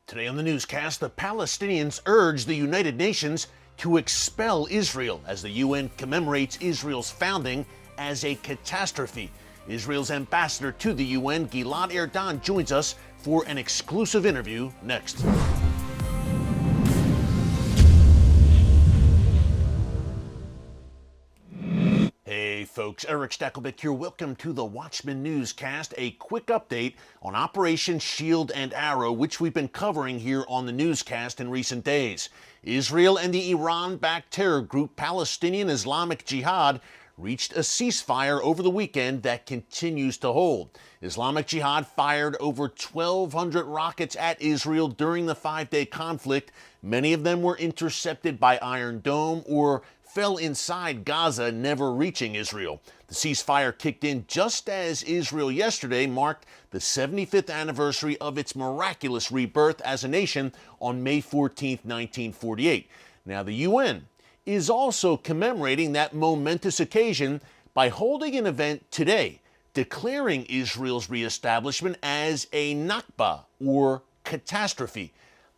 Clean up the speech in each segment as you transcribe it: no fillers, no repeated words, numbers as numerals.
Today on the newscast, the Palestinians urge the United Nations to expel Israel as the UN commemorates Israel's founding as a catastrophe. Israel's ambassador to the UN, Gilad Erdan, joins us for an exclusive interview next. Hey folks, Erick Stakelbeck here. Welcome to the Watchman Newscast, a quick update on Operation Shield and Arrow, which we've been covering here on the newscast in recent days. Israel and the Iran-backed terror group Palestinian Islamic Jihad reached a ceasefire over the weekend that continues to hold. Islamic Jihad fired over 1,200 rockets at Israel during the 5-day conflict. Many of them were intercepted by Iron Dome or fell inside Gaza, never reaching Israel. The ceasefire kicked in just as Israel yesterday marked the 75th anniversary of its miraculous rebirth as a nation on May 14, 1948. Now, the UN is also commemorating that momentous occasion by holding an event today, declaring Israel's reestablishment as a Nakba, or catastrophe.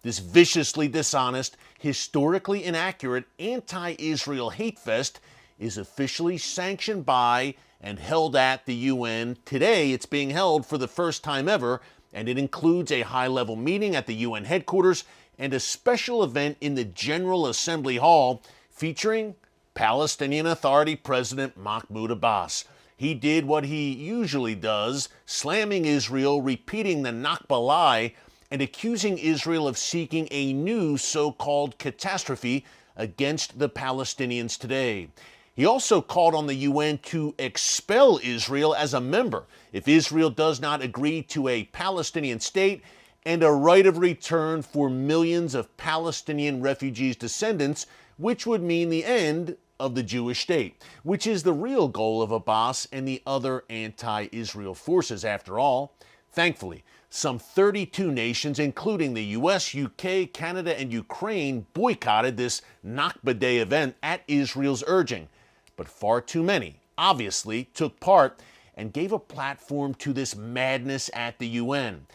This viciously dishonest, historically inaccurate, anti-Israel hate fest is officially sanctioned by and held at the UN. Today, it's being held for the first time ever, and it includes a high-level meeting at the UN headquarters and a special event in the General Assembly Hall featuring Palestinian Authority President Mahmoud Abbas. He did what he usually does, slamming Israel, repeating the Nakba lie, and accusing Israel of seeking a new so-called catastrophe against the Palestinians today. He also called on the UN to expel Israel as a member if Israel does not agree to a Palestinian state and a right of return for millions of Palestinian refugees' descendants, which would mean the end of the Jewish state, which is the real goal of Abbas and the other anti-Israel forces, after all. Thankfully, some 32 nations, including the US, UK, Canada, and Ukraine, boycotted this Nakba Day event at Israel's urging. But far too many, obviously, took part and gave a platform to this madness at the UN.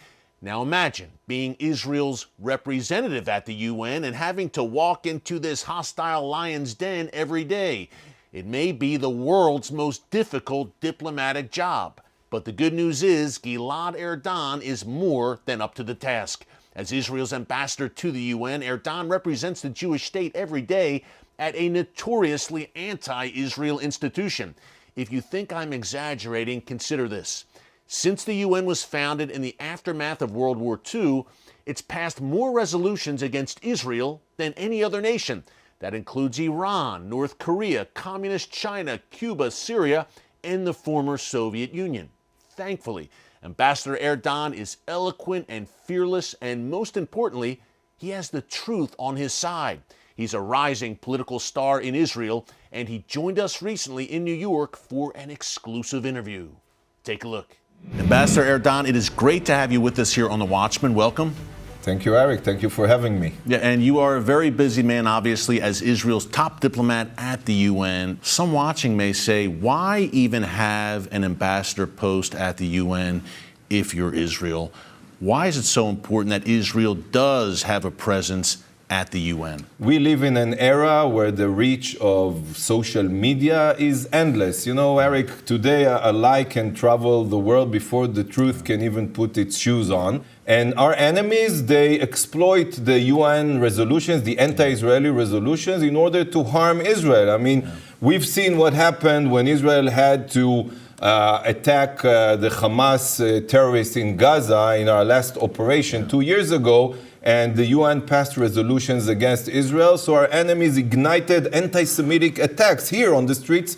Now imagine being Israel's representative at the UN and having to walk into this hostile lion's den every day. It may be the world's most difficult diplomatic job. But the good news is Gilad Erdan is more than up to the task. As Israel's ambassador to the UN, Erdan represents the Jewish state every day at a notoriously anti-Israel institution. If you think I'm exaggerating, consider this. Since the UN was founded in the aftermath of World War II, it's passed more resolutions against Israel than any other nation. That includes Iran, North Korea, Communist China, Cuba, Syria, and the former Soviet Union. Thankfully, Ambassador Erdan is eloquent and fearless, and most importantly, he has the truth on his side. He's a rising political star in Israel, and he joined us recently in New York for an exclusive interview. Take a look. Ambassador Erdan, it is great to have you with us here on The Watchman. Welcome. Thank you, Eric. Thank you for having me. Yeah, and you are a very busy man, obviously, as Israel's top diplomat at the UN. Some watching may say, why even have an ambassador post at the UN if you're Israel? Why is it so important that Israel does have a presence at the UN? We live in an era where the reach of social media is endless. You know, Eric, today a lie can travel the world before the truth can even put its shoes on. And our enemies, they exploit the UN resolutions, the anti-Israeli resolutions, in order to harm Israel. I mean, we've seen what happened when Israel had to attack the Hamas terrorists in Gaza in our last operation 2 years ago. And the UN passed resolutions against Israel. So our enemies ignited anti-Semitic attacks here on the streets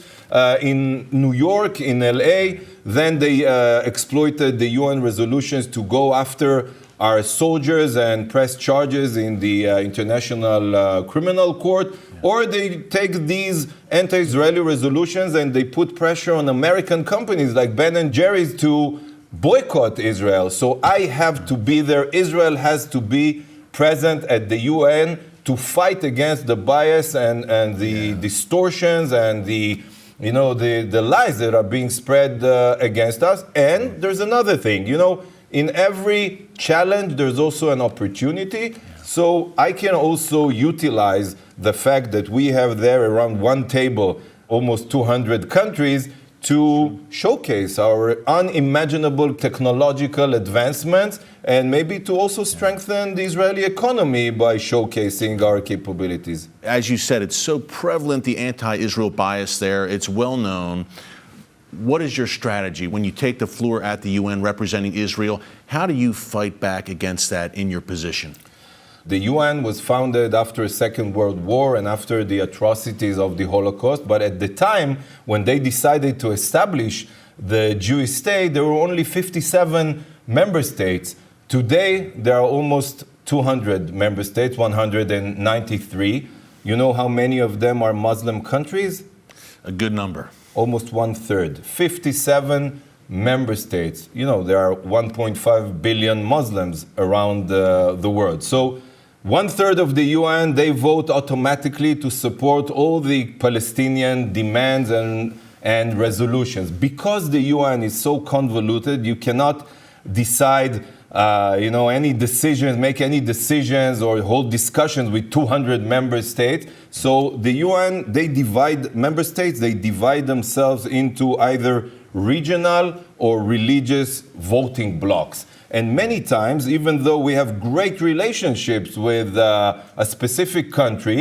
in New York, in LA. Then they exploited the UN resolutions to go after our soldiers and press charges in the International Criminal Court. Or they take these anti-Israeli resolutions and they put pressure on American companies like Ben & Jerry's to boycott Israel. So I have to be there. Israel has to be present at the UN to fight against the bias and the distortions and the lies that are being spread against us. And there's another thing, in every challenge, there's also an opportunity. So I can also utilize the fact that we have there around one table, almost 200 countries, to showcase our unimaginable technological advancements and maybe to also strengthen the Israeli economy by showcasing our capabilities. As you said, it's so prevalent, the anti-Israel bias there. It's well known. What is your strategy when you take the floor at the UN representing Israel? How do you fight back against that in your position? The UN was founded after the Second World War and after the atrocities of the Holocaust. But at the time, when they decided to establish the Jewish state, there were only 57 member states. Today, there are almost 200 member states, 193. You know how many of them are Muslim countries? A good number. Almost 1/3. 57 member states. You know, there are 1.5 billion Muslims around the world. So 1/3 of the UN, they vote automatically to support all the Palestinian demands and resolutions. Because the UN is so convoluted, you cannot decide any decisions, make any decisions or hold discussions with 200 member states. So the UN, they divide member states, they divide themselves into either regional or religious voting blocks. And many times, even though we have great relationships with a specific country,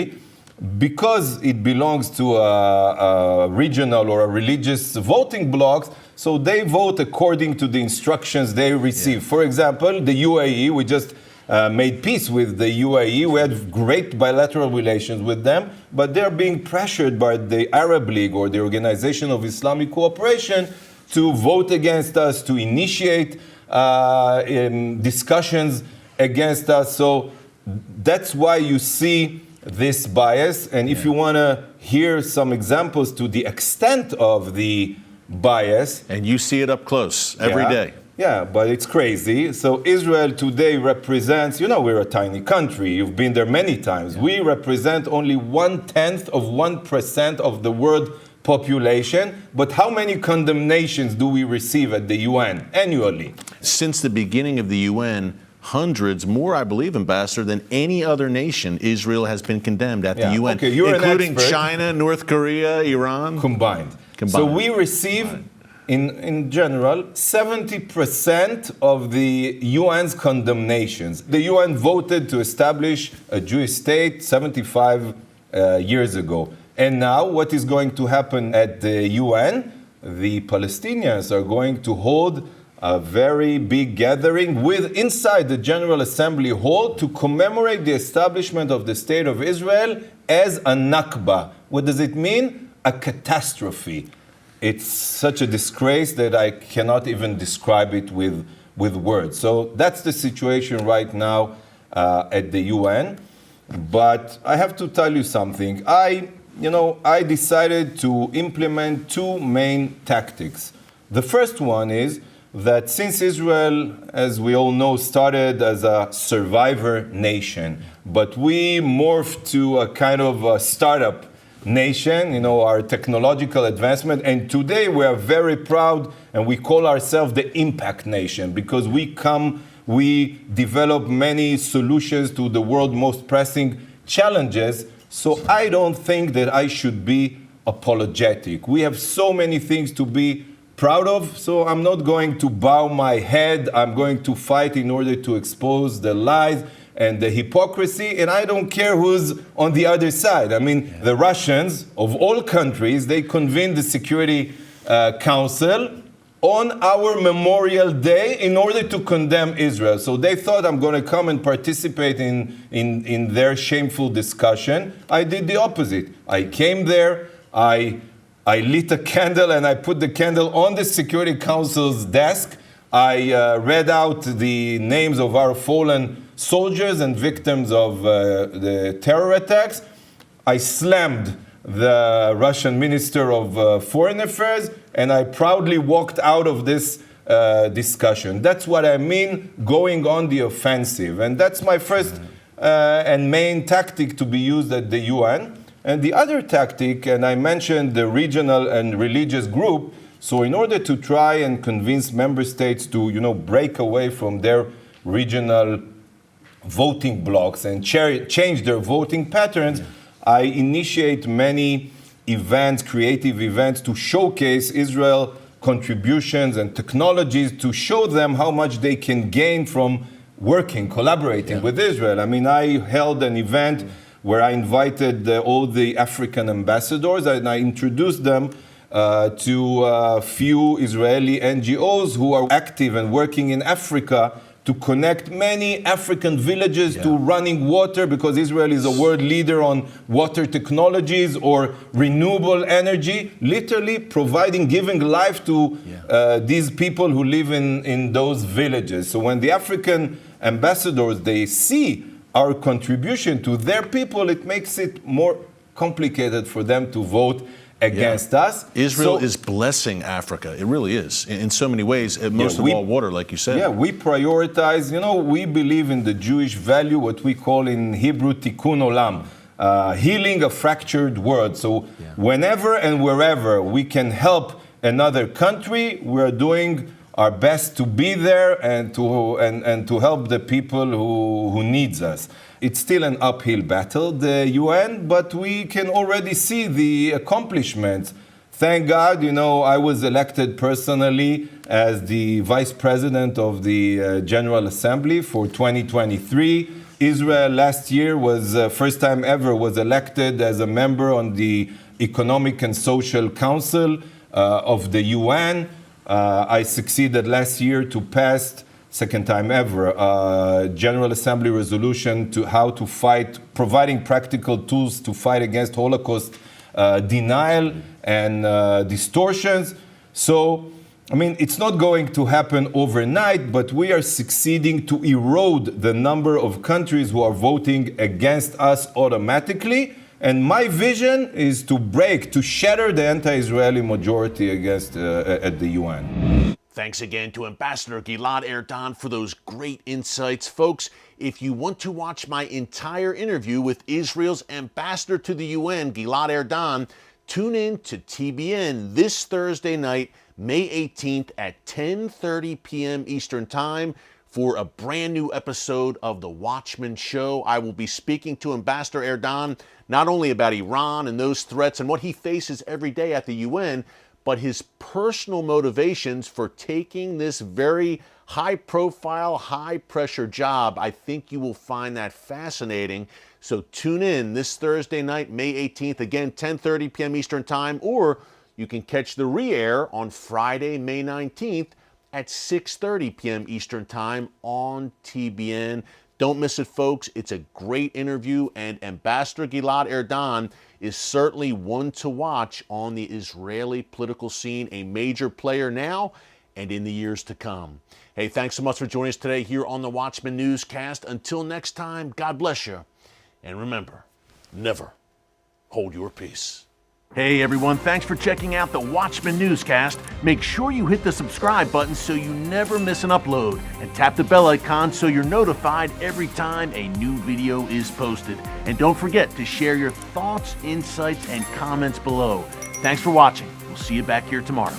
because it belongs to a regional or a religious voting blocks, so they vote according to the instructions they receive. Yeah. For example, the UAE, we just made peace with the UAE. We had great bilateral relations with them, but they're being pressured by the Arab League or the Organization of Islamic Cooperation to vote against us, to initiate discussions against us. So that's why you see this bias. And if you want to hear some examples to the extent of the bias. And you see it up close every day. Yeah, but it's crazy. So Israel today represents, we're a tiny country. You've been there many times. Yeah. We represent only 1/10 of 1% of the world population. But how many condemnations do we receive at the UN annually? Since the beginning of the UN, hundreds, more, I believe, Ambassador, than any other nation, Israel has been condemned at the UN, okay, you're including China, North Korea, Iran. Combined. So we receive, in general, 70% of the UN's condemnations. The UN voted to establish a Jewish state 75 years ago. And now what is going to happen at the UN? The Palestinians are going to hold a very big gathering inside the General Assembly Hall to commemorate the establishment of the State of Israel as a Nakba. What does it mean? A catastrophe. It's such a disgrace that I cannot even describe it with words. So that's the situation right now at the UN. But I have to tell you something. I decided to implement two main tactics. The first one is that since Israel, as we all know, started as a survivor nation, but we morphed to a kind of a startup nation, our technological advancement, and today we are very proud and we call ourselves the impact nation because we develop many solutions to the world's most pressing challenges. So I don't think that I should be apologetic. We have so many things to be proud of, so I'm not going to bow my head. I'm going to fight in order to expose the lies and the hypocrisy, and I don't care who's on the other side. I mean, the Russians, of all countries, they convened the Security Council on our Memorial Day in order to condemn Israel. So they thought I'm going to come and participate in their shameful discussion. I did the opposite. I came there, I lit a candle and I put the candle on the Security Council's desk. I read out the names of our fallen soldiers and victims of the terror attacks. I slammed the Russian Minister of Foreign Affairs, and I proudly walked out of this discussion. That's what I mean, going on the offensive. And that's my first and main tactic to be used at the UN. And the other tactic, and I mentioned the regional and religious group, So in order to try and convince member states to, break away from their regional voting blocks and change their voting patterns, I initiate many events, creative events, to showcase Israel contributions and technologies, to show them how much they can gain from working, collaborating with Israel. I mean, I held an event where I invited all the African ambassadors, and I introduced them to a few Israeli NGOs who are active and working in Africa to connect many African villages to running water, because Israel is a world leader on water technologies or renewable energy, literally giving life to these people who live in those villages. So when the African ambassadors, they see our contribution to their people, it makes it more complicated for them to vote against us. Israel is blessing Africa. It really is, in so many ways, most of all water, like you said. Yeah, we prioritize, we believe in the Jewish value, what we call in Hebrew tikkun olam, healing a fractured world. So whenever and wherever we can help another country, we're doing our best to be there and to help the people who needs us. It's still an uphill battle, the UN, but we can already see the accomplishments. Thank God, I was elected personally as the vice president of the General Assembly for 2023. Israel last year was first time ever was elected as a member on the Economic and Social Council of the UN. I succeeded last year to pass, second time ever, General Assembly resolution to how to fight, providing practical tools to fight against Holocaust denial and distortions. So, I mean, it's not going to happen overnight, but we are succeeding to erode the number of countries who are voting against us automatically. And my vision is to shatter the anti-Israeli majority against at the UN. Thanks again to Ambassador Gilad Erdan for those great insights. Folks, if you want to watch my entire interview with Israel's ambassador to the UN, Gilad Erdan, tune in to TBN this Thursday night, May 18th at 10:30 p.m. Eastern Time for a brand new episode of The Watchman Show. I will be speaking to Ambassador Erdan not only about Iran and those threats and what he faces every day at the UN, but his personal motivations for taking this very high-profile, high-pressure job. I think you will find that fascinating. So tune in this Thursday night, May 18th, again, 10:30 p.m. Eastern Time, or you can catch the re-air on Friday, May 19th at 6:30 p.m. Eastern Time on TBN. Don't miss it, folks. It's a great interview, and Ambassador Gilad Erdan is certainly one to watch on the Israeli political scene, a major player now and in the years to come. Hey, thanks so much for joining us today here on the Watchman Newscast. Until next time, God bless you, and remember, never hold your peace. Hey everyone, thanks for checking out the Watchman Newscast. Make sure you hit the subscribe button so you never miss an upload, and tap the bell icon so you're notified every time a new video is posted. And don't forget to share your thoughts, insights, and comments below. Thanks for watching. We'll see you back here tomorrow.